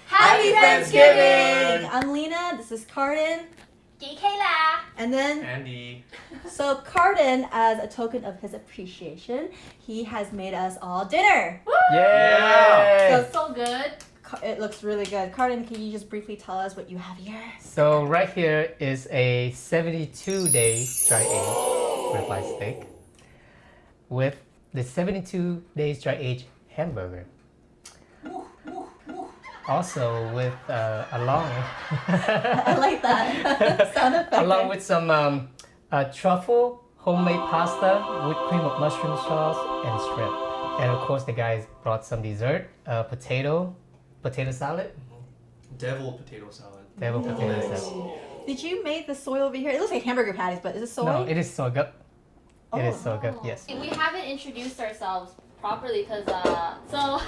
Happy Friendsgiving! I'm Leena, this is Cardin. Chị Kayla! And then, Andy. so Cardin, as a token of his appreciation, he has made us all dinner. Woo! Yeah! So good. It looks really good. Cardin, can you just briefly tell us what you have here? So right here is a 72-day dry aged ribeye steak with the 72 days dry aged hamburger. Also with along I like that sound effect. along with some truffle homemade pasta with cream of mushroom sauce and shrimp. And of course the guys brought some dessert, potato salad. Devil potato salad. Devil potato salad. Did you make the soy over here? It looks like hamburger patties, but is it soy? No, it is so good. It is Oh. so good, yes. We haven't introduced ourselves properly because so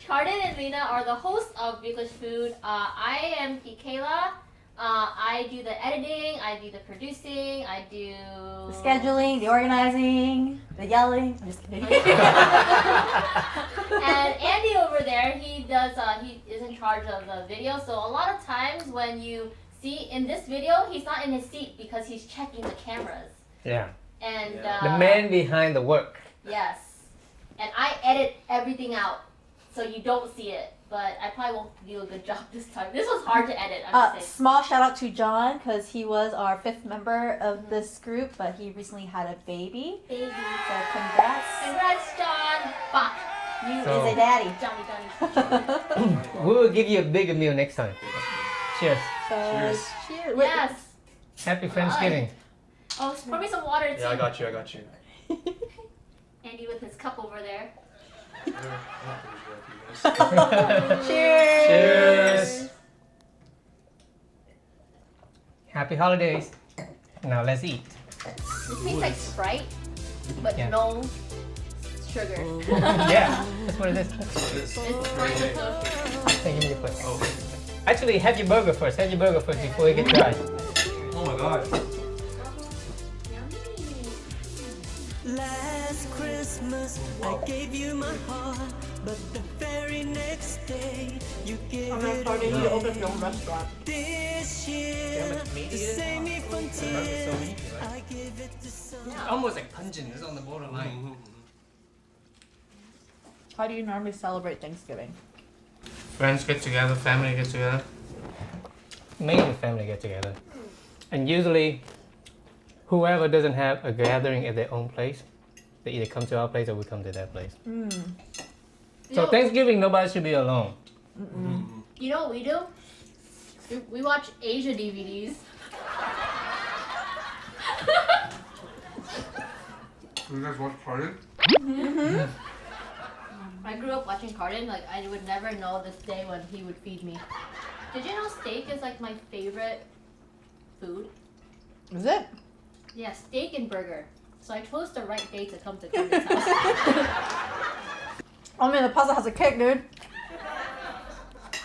Cardin and Leena are the hosts of Videglish Food. I am Chị Kayla. I do the editing, I do the producing, I do The scheduling, the organizing, the yelling. I'm just kidding. And Andy over there, he is in charge of the video. So a lot of times when you see in this video, he's not in his seat because he's checking the cameras. Yeah. And The man behind the work. Yes. And I edit everything out, so you don't see it. But I probably won't do a good job this time. This was hard to edit, I'm just saying. Small shout out to John because he was our 5th member of this group, but he recently had a baby. Baby. So congrats. Congrats, John. Bach. You So- is a daddy. Johnny. We will give you a bigger meal next time. Cheers. So, Cheers. cheers. Wait, Yes. Happy Friendsgiving. Oh, pour me some water too. Yeah, I got you. Andy with his cup over there. I'm not gonna do that for you guys. Cheers. Cheers. Happy holidays. Now let's eat. It tastes like Sprite, but Yeah. no sugar. Yeah, that's what it is. It's Sprite with no sugar. Thank you for Oh. Actually, have your burger first. Have your burger first before you get dry. Oh my god. Last Christmas I gave you my heart, but the very next day you gave it away. restaurant. This year, to save me from tears, I give it to someone. Almost like pungent. It's on the borderline. How do you normally celebrate Thanksgiving? Friends get together, family get together. Mainly family get together. And usually, whoever doesn't have a gathering at their own place, they either come to our place or we come to their place. You So know- Thanksgiving, nobody should be alone. You know what we do? We watch Asia DVDs. You guys watch Cardin? I grew up watching Cardin. Like I would never know this day when he would feed me. Did you know steak is like my favorite food? Is it? Yeah, steak and burger. So I chose the right day to come to Cardin's house. Oh man, the pasta has a kick, dude.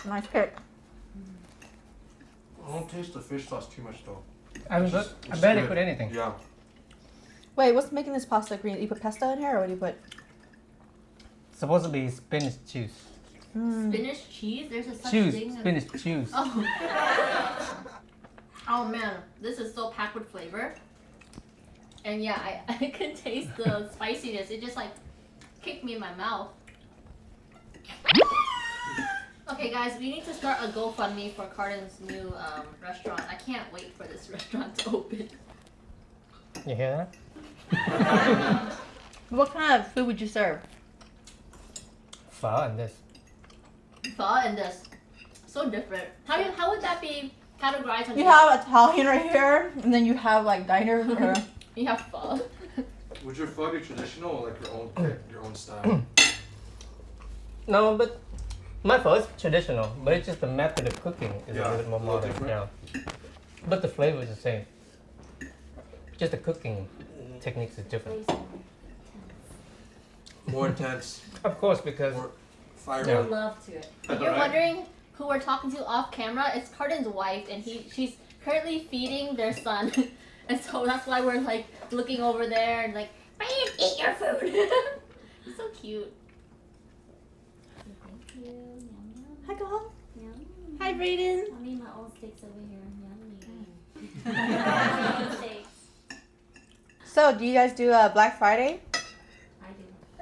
Nice pick. I don't taste the fish sauce too much though. I It's barely good. put anything. Yeah. Wait, what's making this pasta green? You put pesto in here, or what do you put? Supposed to be spinach juice. Spinach cheese? There's a such Juice. thing. Spinach juice. Oh. Oh man, this is so packed with flavor. And yeah, I can taste the spiciness. It just like kicked me in my mouth. Okay guys, we need to start a GoFundMe for Cardin's new restaurant. I can't wait for this restaurant to open. You hear that? What kind of food would you serve? Pho and this. Pho and this. So different. How would that be categorized on You the- have Italian right here, and then you have like diner. Or... You have pho. Would your pho be traditional or like your own pick, your own style? No, but my pho is traditional, but it's just the method of cooking is a Yeah, little bit more a little modern. different. Yeah. But the flavor is the same. Just the cooking techniques is different. More intense, Of course, because more fire. Yeah. Love to it. If you're Right. wondering who we're talking to off camera, it's Cardin's wife, and she's currently feeding their son, and so that's why we're like looking over there and like, Brian, eat your food. It's so cute. Thank you. Yum, yum. Hi, Gong. Yum. Hi, Brayden. I'll need my old steaks over here. Yummy. Steaks. So, do you guys do Black Friday? I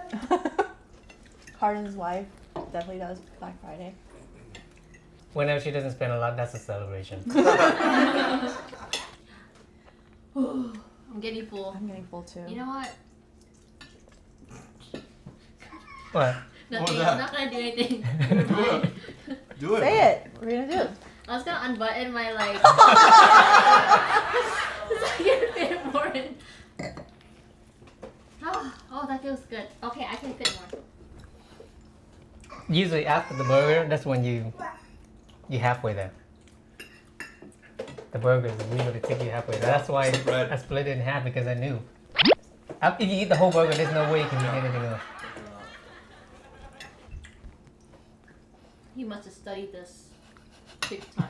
do. Cardin's wife definitely does Black Friday. Whenever she doesn't spend a lot, that's a celebration. I'm getting full. I'm getting full too. You know what? What? Nothing. that? I'm not gonna do anything. Do it. Say it. What are you gonna do? I was gonna unbutton my like. So I can fit more in. Oh, that feels good. Okay, I can fit more. Usually after the burger, that's when you halfway there. The burgers really take you halfway there. That's why Bread. I split it in half because I knew. If you eat the whole burger, there's no way you can eat anything else. You must have studied this big time.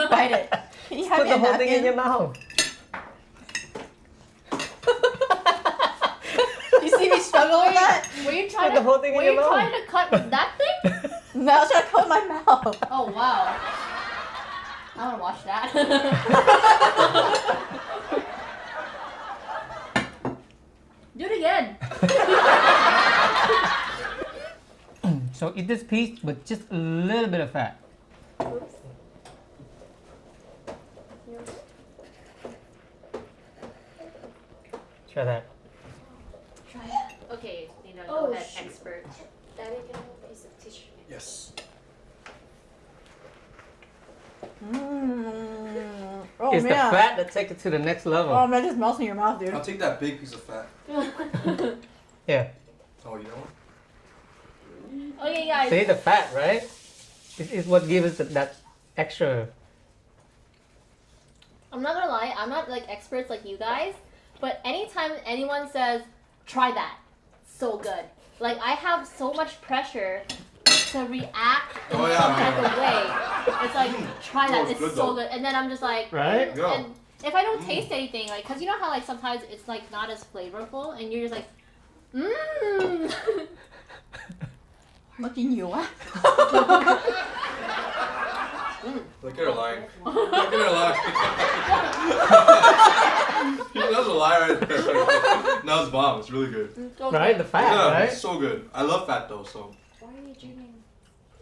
Bite it. Can you have Put me a the whole thing in napkin? your mouth. You see me struggle with that? Were you trying Put the whole thing were in your you mouth. trying to cut that thing? No, I was trying to cover my mouth. Oh wow. I wanna watch that. Do it again. So eat this piece with just a little bit of fat. Try that. Try it. Okay, Leena, go Oh, ahead, shoot. expert. Daddy, can I have a piece of tissue? Yes. Oh It's man. the fat that takes it to the next level. Oh man, it just melts in your mouth, dude. I'll take that big piece of fat. Yeah. Oh, you know what? Okay, guys. See the fat, right? It's what gives us that extra. I'm not gonna lie, I'm not like experts like you guys, but anytime anyone says, try that, so good. Like I have so much pressure to react in Oh, yeah, some yeah. type of way. It's like, try that, it's it's good, so though. good. And then I'm just like, Right? Yeah. and if I don't taste anything, like, cause you know how like sometimes it's like not as flavorful and you're just like, mmm. Looking you what? Look at her lying. Look at her lying. That was a lie right there. No, it's bomb. It's really good. Okay. Right? The fat, Yeah, right? it's so good. I love fat though, so. Why are you drinking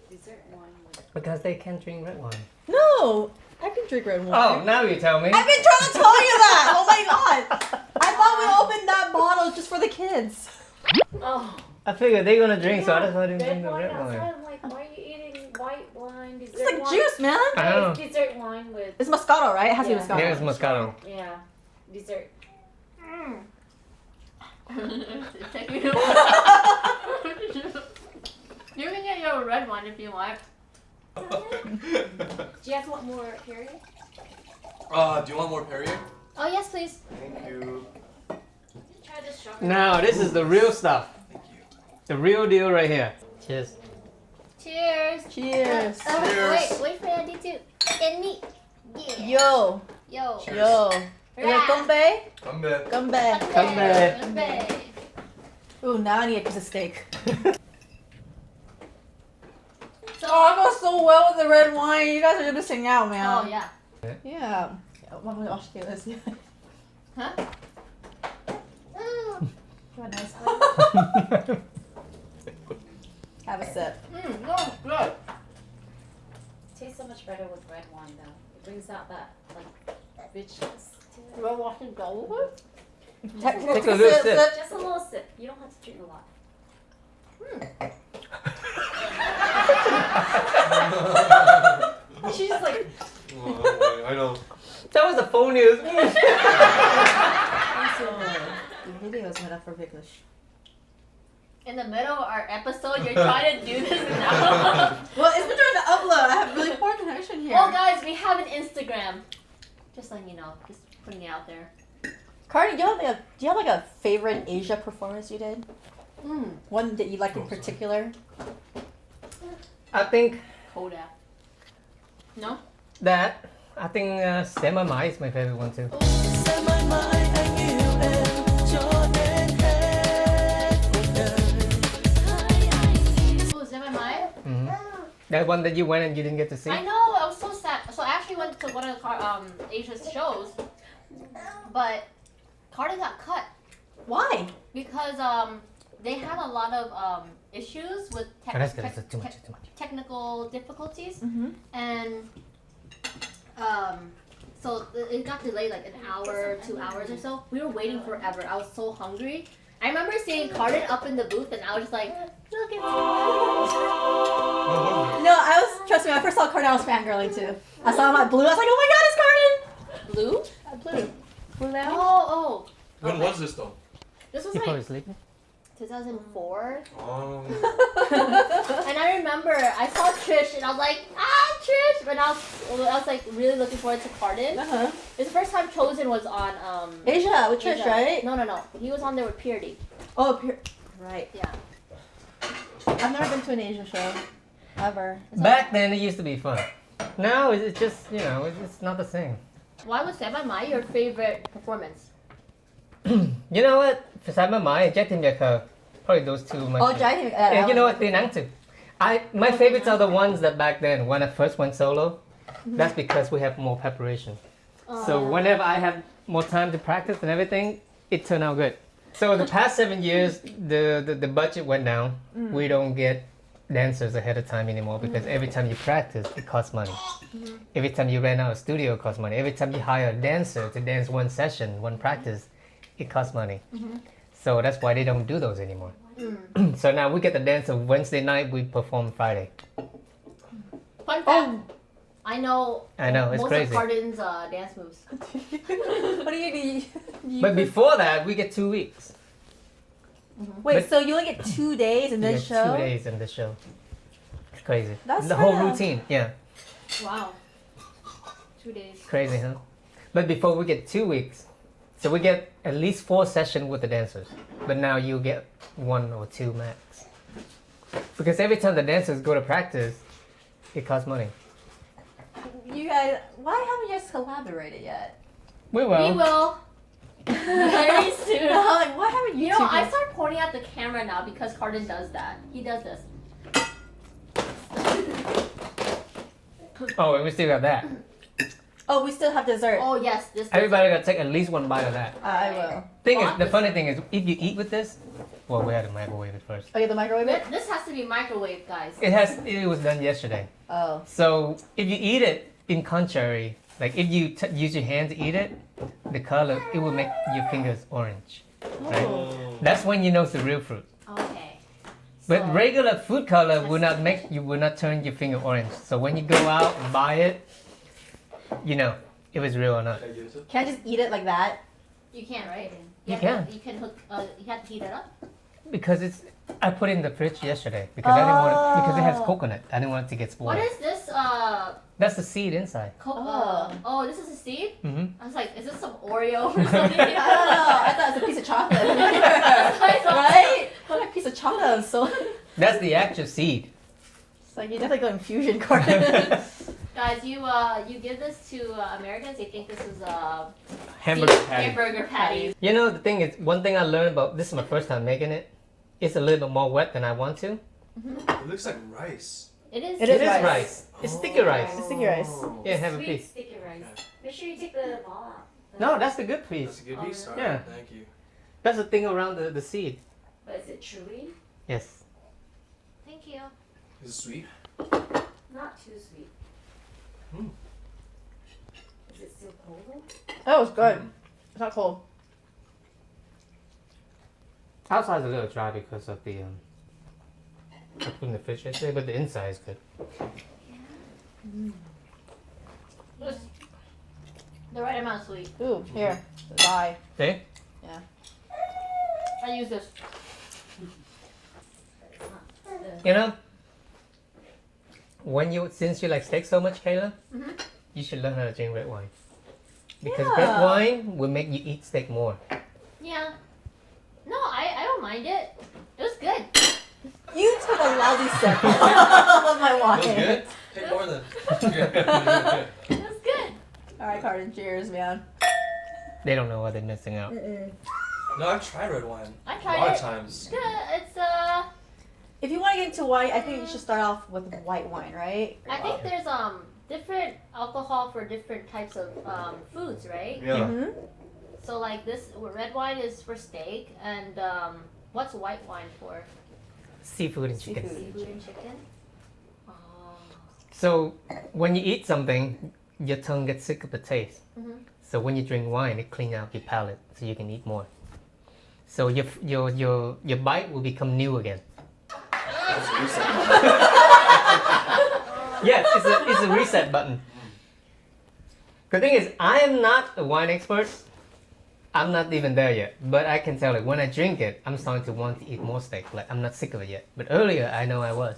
dessert wine with Because they can't drink red wine. No, I can drink red wine. Oh, now you tell me. I've been trying to tell you that. Oh my god! I thought we opened that bottle just for the kids. Oh, I figured they're gonna drink, so I just let them red drink the wine red outside. wine. I'm like, why are you eating white wine, dessert It's like wine? juice, man. I know. It's dessert wine with, It's Moscato, right? It has to be Yeah. Moscato. Yeah, it's Moscato. yeah, dessert. Take me to You can get your red one if you want. Do you guys want more period? Do you want more Perrier? Oh yes, please. Thank you. Try this chocolate. Now, this is the real stuff. Thank you. The real deal right here. Cheers. Cheers. Cheers. Cheers. Wait for Andy too. And me. Yeah. Yo, Yo. Cheers. yo. Yeah, gombe, Come back. gombe. Kanbe. Ooh, now I need a piece of steak. So, Oh, I go so well with the red wine. You guys are missing out, man. oh yeah. Yeah. One with Australia. Huh? Nice. Have a sip. No, good. Tastes so much better with red wine though. It brings out that like richness to it. You want to watch it go with? Take a little sip. Just a little sip. You don't have to drink a lot. She's just like, Oh, I know. That was the phoniest. The video is made up for Vietglish. In the middle of our episode, you're trying to do this now. Well, it's been trying to upload. I have really poor connection here. Well, guys, we have an Instagram. Just letting you know. Just putting it out there. Cardin, do you have like a favorite Asia performance you did? One that you liked in particular? I think Kodak. No? that. I think Say My Mind is my favorite one too. Set my mind and you and Jordan head for good. Oh, is that my mind? Mhm. That one that you went and you didn't get to see? I know, I was so sad. So I actually went to one of the Asia's shows, but Cardin got cut Why? because they had a lot of issues with Oh, that's good. That's too much. Too much. technical difficulties, Mm-hmm. and so it got delayed like an hour, 2 hours or so. We were waiting forever. I was so hungry. I remember seeing Cardin up in the booth, and I was just like, look at No, I was. Trust me, when I first saw Cardin, I was fangirling too. I saw him at Blue. I was like, oh my god, it's Cardin. Blue. At Blue. Blue Lounge. Oh. When Okay. was this though? This was You probably like sleeping? 2004. Oh. And I remember I saw Trish and I was like, Trish! But I was like really looking forward to Cardin. Uh-huh. It's the first time Chosen was on Asia with Trish, Asia. right? No. He was on there with Purity. Oh, right. Yeah. I've never been to an Asia show. Ever. Back then, it used to be fun. Now, it's just, it's not the same. Why was Seba Mai your favorite performance? You know what? For Cyber Mai, Jet Team Yakka, probably those two. Oh, Jai. And you know what? Tinang too. My favorites are the ones that back then, when I first went solo, that's because we have more preparation. So whenever I have more time to practice and everything, it turned out good. So the past 7 years, the budget went down. We don't get dancers ahead of time anymore because every time you practice, it costs money. Every time you rent out a studio, it costs money. Every time you hire a dancer to dance one session, one practice, it costs money. So that's why they don't do those anymore. So now we get the dancer Wednesday night, we perform Friday. Fun fact. I know It's most crazy. of Cardin's dance moves. What do you do? But before that, we get 2 weeks. Wait, but- so you only get 2 days in We this get show? 2 days in the show. It's crazy. That's the whole kinda- routine, yeah. Wow. 2 days. Crazy, huh? But before we get 2 weeks, so we get at least 4 sessions with the dancers. But now you get 1 or 2 max. Because every time the dancers go to practice, it costs money. You guys, why haven't you guys collaborated yet? We We will. will. Very soon. Like, why haven't you? You know, two I guys- start pointing at the camera now because Cardin does that. He does this. Oh, and we still got that. Oh, we still have dessert. Oh yes, this. Everybody gotta take at least 1 bite of that. I will. The funny thing is, if you eat with this, well, we had to microwave it first. Oh, you have the microwave it? This has to be microwave, guys. It was done yesterday. Oh. So if you eat it in contrary, like if you use your hand to eat it, the color, it will make your fingers orange. Right? Oh. That's when you know it's the real fruit. Okay. But So- regular food color will not turn your finger orange. So when you go out and buy it, you know if it's real or not. Can I use it? Can I just eat it like that? You can, right? You have can. To, you can hook. You have to heat it up. Because I put it in the fridge yesterday because I didn't want it, because it has Oh. coconut. I didn't want it to get spoiled. What is this? That's the seed inside. This is a seed. Mm-hmm. I was like, is this some Oreo or something? I don't know. I thought it was a piece of chocolate. I thought Right? What a piece of chocolate. So That's the actual seed. it's like you definitely go infusion corn. Guys, you give this to Americans. They think this is a Hamburger patty. hamburger patty. You know, the thing is, one thing I learned about, this is my first time making it, it's a little bit more wet than I want to. It looks like rice. It is. It It is is rice. rice. It's sticky rice. It's sticky rice. Oh. Yeah, have a Sweet piece. sticky rice. Make sure you take the ball out. No, that's the good That's piece. a good piece. Alright, Yeah. Thank you. That's the thing around the seed. But is it chewy? Yes. Thank you. Is it sweet? Not too sweet. Mm. Is it still cold though? That was good. It's not cold. Outside's a little dry because of the I put in the fridge yesterday, but the inside is good. Just the right amount of sweet. Ooh, here. Bye. See? I use this. You know, since you like steak so much, Kayla, Mhm. you should learn how to drink red wine. Because Yeah. red wine will make you eat steak more. Yeah. No, I don't mind it. It was good. You took a lousy sip of my wine. Feels good? Take more than. It was good. Alright, Cardin, cheers, man. They don't know what they're missing out. No, I've tried red wine. I A tried lot it. of times. It's good. It's if you want to get into wine, I think you should start off with white wine, right? I think there's different alcohol for different types of foods, right? Yeah. Mm-hmm. So like this red wine is for steak, and what's white wine for? Seafood and chicken. Seafood. Seafood and chicken. Oh. So when you eat something, your tongue gets sick of the taste. Mhm. So when you drink wine, it cleans out your palate, so you can eat more. So your bite will become new again. Yes, it's a reset button. The thing is, I am not a wine expert. I'm not even there yet. But I can tell, like, when I drink it, I'm starting to want to eat more steak. Like, I'm not sick of it yet. But earlier, I know I was.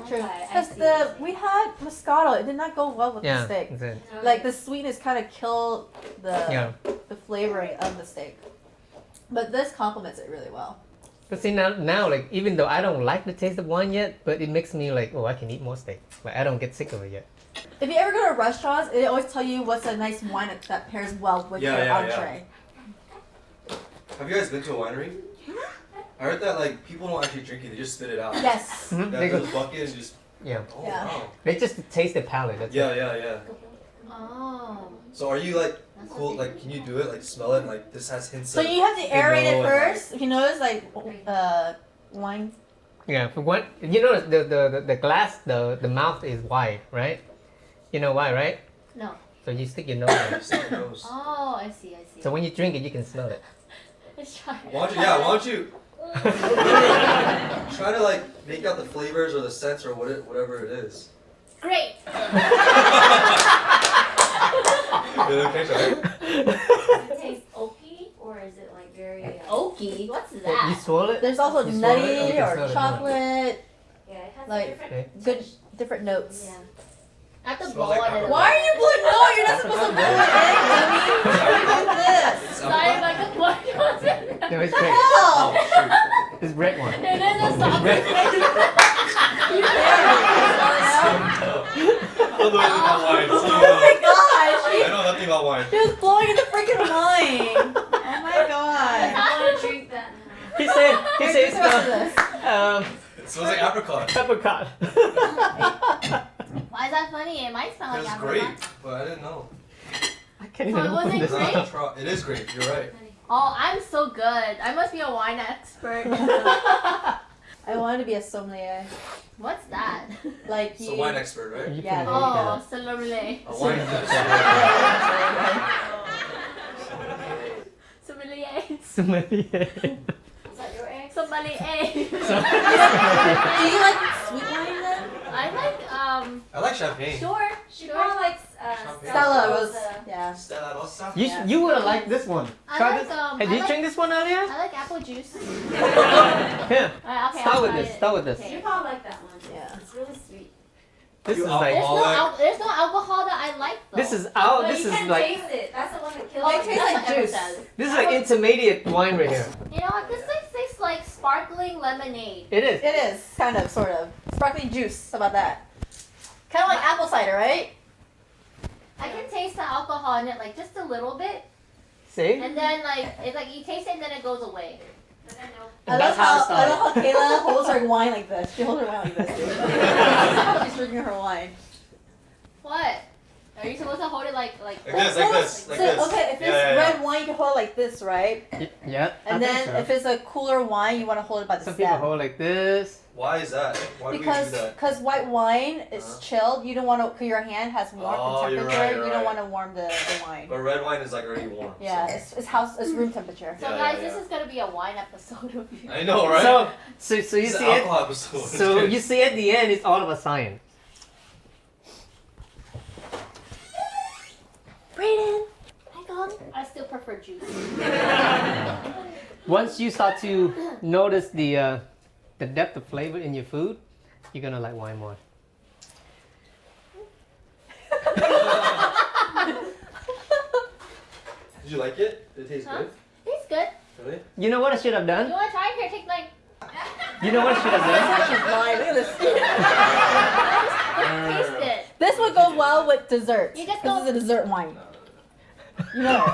True. Okay, I Because see. we had Moscato, it did not go well with the Yeah. steak. That's it. Like the sweetness kind of killed Yeah. the flavoring of the steak. But this complements it really well. But see, now, like, even though I don't like the taste of wine yet, but it makes me like, oh, I can eat more steak. Like, I don't get sick of it yet. If you ever go to restaurants, they always tell you what's a nice wine that pairs well with Yeah, your yeah, entree. Have you guys been to a winery? I heard that like people don't actually drink it; they just spit it out. Yes. Mhm. That They go, goes bucket and just. yeah. Oh Yeah. wow. They just taste the palate. That's Yeah, it. yeah. Oh. So are you like That's cool? what Like, can you do it? Like, smell it? And, like, this has hints. So of, you have to aerate it know, first. If you notice, like wine. Yeah. For one, you know the glass, the mouth is wide, right? You know why, right? No. So you stick your nose in it. Stick your nose. Oh, I see. So when you drink it, you can smell it. Let's try. Why don't you? Yeah. Why don't you? Try to like make out the flavors or the scents or whatever it is. Great. Okay, sorry. Does it taste oaky or is it like very? Oaky. What's You that? swirl it. There's also You swirl it, nutty you can or smell it. chocolate, Yeah, it has like, different. Okay. good different notes. Yeah. I have to Smells blow like on it. apricot. Why are you blowing? No, you're not supposed to blow it in, dummy. What's doing this? Sorry, like a blood goes in. No, it's What the great. hell? Oh shoot. It's red one. And then the sauce Red. is You there? I don't know anything about wine. So Oh my gosh! I know nothing about wine. She was blowing in the freaking wine. Oh my god. I want to drink that now. He said it Drink the rest of smells this. It smells like apricot. apricot. Why is that funny? It might smell like It's apricot. great, but I didn't know. I can't So even it open wasn't this. great? It is great. You're right. Oh, I'm so good. I must be a wine expert. I wanted to be a sommelier. What's that? Like It's you. a wine expert, right? You Yeah, can there you Oh, go. sommelier. A wine Sommelier. Sommelier. Is that your egg? Sommelier. Do you like sweet wine then? I like I like champagne. sure. She probably likes Champagne. Stella Rosa. was. Yeah. Stella Rosa. You would have liked this one. I Try like, this. I Hey, did you like- drink this one earlier? I like apple juice. Here. Okay, Start I'll with try this. it. Start with this. You Okay. probably like that one. Yeah. It's really sweet. This You is like. alcohol. There's no alcohol that I like though. This is our. But This you is can like. taste it. That's the one that kills Oh, It you. tastes that's like what Emma juice. says. This is like intermediate wine right here. You know what? This tastes like sparkling lemonade. It is. It is kind of, sort of, sparkling juice. How about that? Kind of like apple cider, right? I can taste the alcohol in it, like just a little bit, See? and then like it's like you taste it and then it goes away. I love how Kayla holds her wine like this. She holds her wine like this. She's drinking her wine. What? Are you supposed to hold it like? Like this, like this, like So, this. okay, if it's Yeah. red wine, you can hold it like this, right? Yeah. I And think then so. if it's a cooler wine, you want to hold it by the Some people stem. hold like this. Why is that? Why do we do Because that? white wine is Uh-huh. chilled. You don't want to, because your hand has warmth Oh, and you're temperature. right, you're you don't right. want to warm the wine. But red wine is like already warm. Yeah, so- it's room temperature. So Yeah, guys, yeah, this is gonna be a wine episode of you. I know, right? So you It's an see it. alcohol episode. So you see at the end, it's all about science. Brayden, hi Gong. I still prefer juice. Once you start to notice the depth of flavor in your food, you're gonna like wine more. Did you like it? Did it taste Huh? good? Tastes good. Really? You know what I should have You done? wanna try it? Here, take like. You know what I should have done? She's lying. Look at this. Taste it. This would go well with dessert. You just This go- is a dessert wine. You know.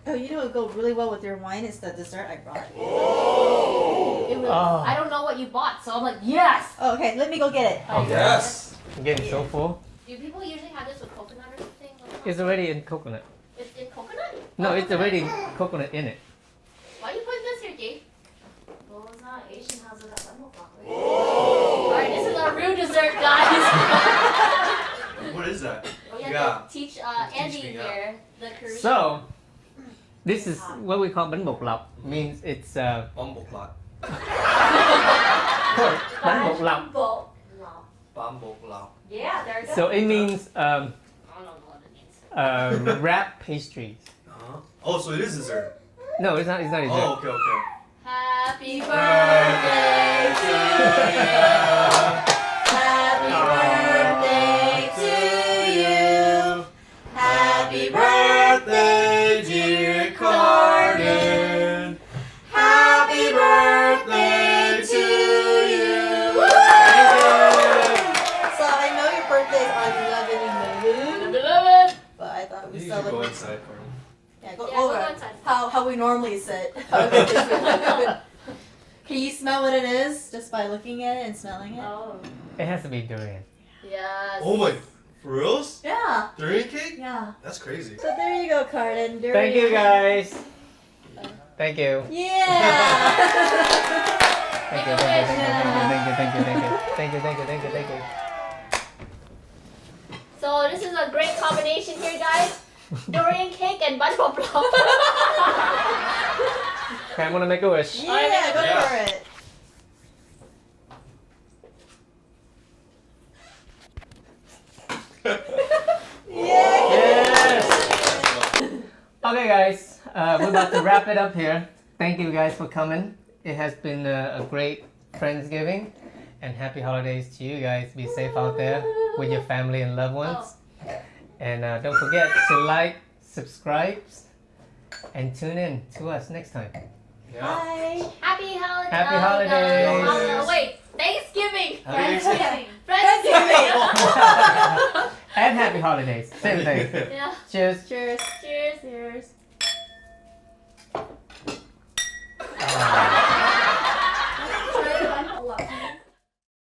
Oh, you know what would go really well with your wine is the dessert I brought. It was, Oh. I don't know what you bought, so I'm like, yes! Oh, okay, let me go get it. Oh, Yes. I'm getting so full. Do people usually have this with coconut or something? It's already in coconut. It's in coconut? No, Oh, it's coconut. already coconut in it. Why you put this here, Jake? Well, it's not Asian houses that lemonade. Alright, this is our real dessert, guys. What is that? We have Yeah. to teach Andy me, yeah. here the Korean. So, this is what we call bánh bột lọc. Means it's Bumble plot. bánh bột lọc. Bumble plot. Yeah, there you go. So it means I don't know what it means. wrap pastries. Uh-huh. Oh, so it is dessert. No, it's not. It's not Oh, dessert. okay, okay. Happy birthday to you. Happy birthday to you. Happy birthday, dear Cardin. Happy birthday to you. So I know your birthday is on 11/11, Beloved. but I thought we You should go celebrate. inside, Carmen. Yeah, go Yeah, go over. inside. How we normally sit. Can you smell what it is just by looking at it and smelling it? Oh. It has to be durian. Yes. Oh my, for reals? Yeah. Durian cake? Yeah. That's crazy. So there you go, Cardin. Thank you guys. Thank you. Yeah. Thank you. Thank you. So this is a great combination here, guys. Durian cake and bánh bột lọc. Okay, I'm gonna make a wish. Yeah, go Yeah. for it. Yes. Okay, guys, we're about to wrap it up here. Thank you guys for coming. It has been a great Friendsgiving, and happy holidays to you guys. Be safe out there with your family and loved ones. And don't forget to like, subscribe, and tune in to us next time. Yeah. Bye. Happy holidays. Happy holidays. Wait, Thanksgiving. Thanksgiving. Friendsgiving. And happy holidays. Same thing. Yeah. Cheers. Cheers. Cheers.